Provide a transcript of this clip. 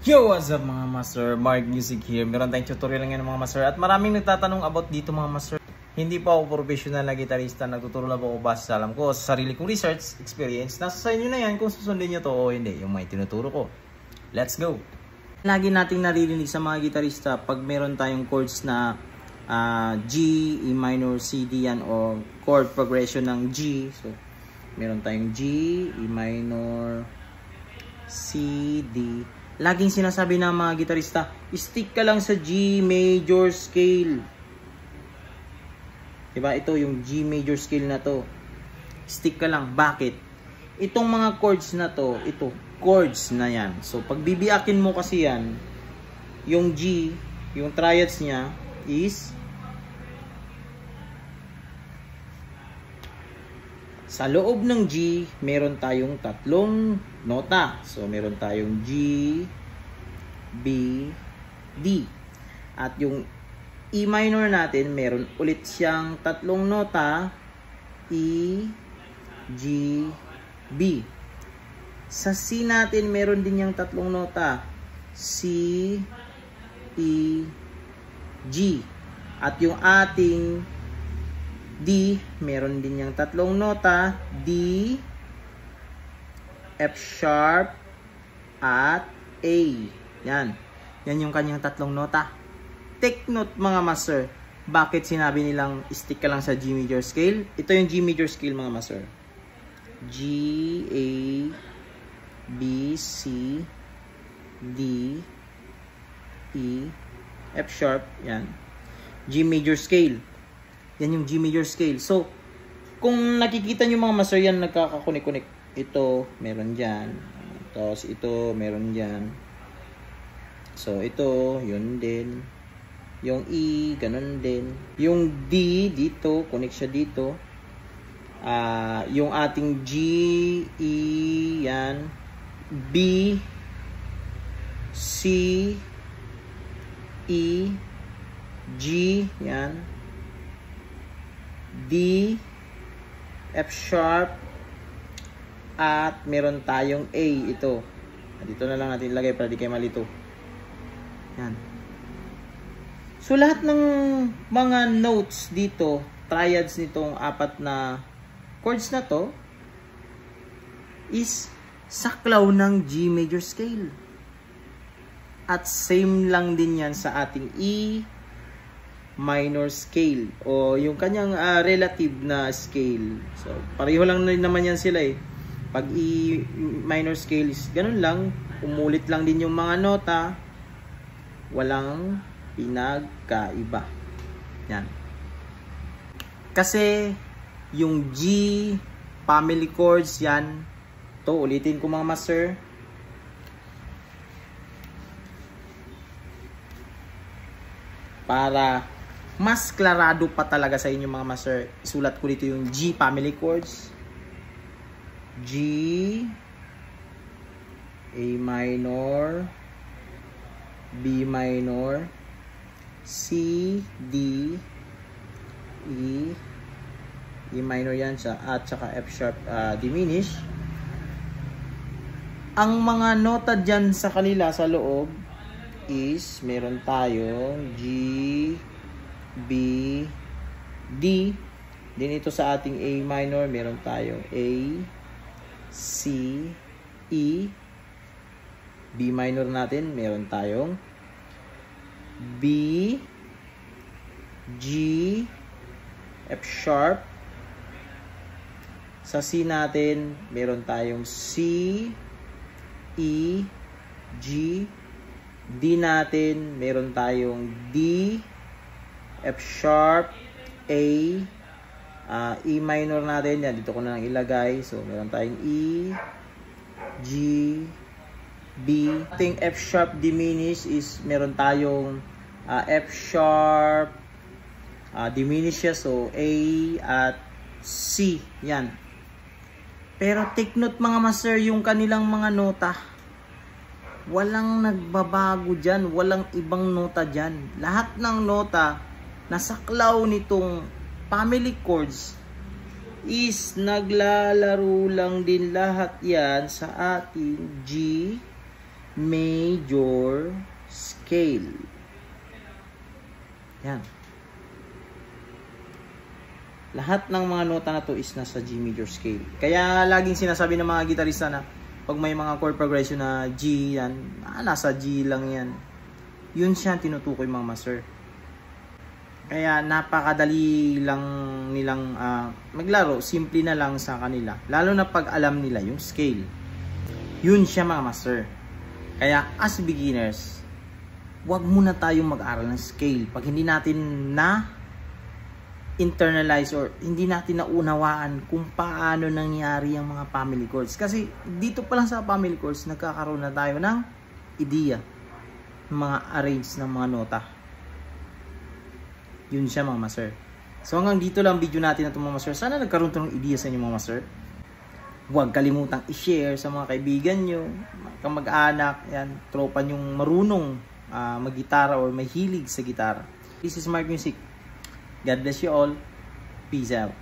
Yo, what's up mga master? Mark Music here. Meron tayong tutorial ngayon mga master. At maraming nagtatanong about dito mga master. Hindi pa ako professional na gitarista. Nagtuturo lang po ako base sa alam ko, sa sarili kong research, experience. Nasa sa inyo na yan kung susundin nyo to o hindi. Yung may tinuturo ko. Let's go! Lagi nating naririnig sa mga gitarista pag meron tayong chords na G, E minor, C, D yan o chord progression ng G. So, meron tayong G, E minor, C, D. Laging sinasabi ng mga gitarista, stick ka lang sa G major scale. Diba? Ito yung G major scale na to. Stick ka lang. Bakit? Itong mga chords na to, ito, chords na yan. So, pag bibiyakin mo kasi yan, yung G, yung triads niya is sa loob ng G, meron tayong tatlong nota. So, meron tayong G, B, D. At yung E minor natin, meron ulit siyang tatlong nota, E, G, B. Sa C natin, meron din yung tatlong nota, C, E, G. At yung ating D, meron din yung tatlong nota, D, F sharp, at A. Yan. Yan yung kanyang tatlong nota. Take note mga master, bakit sinabi nilang stick ka lang sa G major scale? Ito yung G major scale mga master. G, A, B, C, D, E, F sharp. Yan. G major scale. Yan yung G major scale. So, kung nakikita nyo mga master, yan nagkakakunik-kunik. Ito, meron dyan. Tapos ito, meron dyan. So, ito, yun din. Yung E, ganun din. Yung D, dito, connect siya dito. Yung ating G, E, yan. B, C, E, G, yan. D, F sharp, at meron tayong A. Ito. Dito na lang natin ilagay para di kayo malito. Yan. So, lahat ng mga notes dito, triads nitong apat na chords na to, is saklaw ng G major scale. At same lang din yan sa ating E minor scale o yung kanyang relative na scale. So, pareho lang naman yan sila eh. Pag E minor scale is ganun lang, umulit lang din yung mga nota, walang pinagkaiba. Yan. Kasi yung G family chords yan, to ulitin ko mga master, para mas klarado pa talaga sa inyo mga master, isulat ko dito yung G family chords. G, A minor, B minor, C, D, E, E minor yan at saka F sharp diminish. Ang mga nota dyan sa kanila sa loob is meron tayong G, B, D. Din ito sa ating A minor, meron tayong A, C, E. B minor natin, meron tayong B, G, F sharp. Sa C natin, meron tayong C, E, G. D natin, meron tayong D, F sharp, A, E minor natin, yan, dito ko na lang ilagay. So, meron tayong E, G, B. Ating F sharp diminish is meron tayong F sharp, diminish siya, so A at C, yan. Pero take note mga master, yung kanilang mga nota, walang nagbabago dyan, walang ibang nota dyan. Lahat ng nota na saklaw nitong family chords is naglalaro lang din lahat yan sa ating G major scale. Yan. Lahat ng mga nota na to is nasa G major scale. Kaya laging sinasabi ng mga gitarista na pag may mga chord progression na G yan, nasa G lang yan. Yun siya tinutukoy mga master. Kaya napakadali lang nilang maglaro, simple na lang sa kanila. Lalo na pag alam nila yung scale. Yun siya mga master. Kaya as beginners, wag muna tayong mag-aral ng scale pag hindi natin na internalize or hindi natin naunawaan kung paano nangyari ang mga family chords. Kasi dito pa lang sa family chords, nagkakaroon na tayo ng idea ng mga arrange ng mga nota. Yun siya mga master. So hanggang dito lang video natin na ito mga master. Sana nagkaroon ito ng idea sa inyo mga master. Huwag kalimutang i-share sa mga kaibigan nyo, kamag-anak, yan, tropa nyong marunong mag-gitara or may hilig sa gitara. This is Mark Music. God bless you all. Peace out.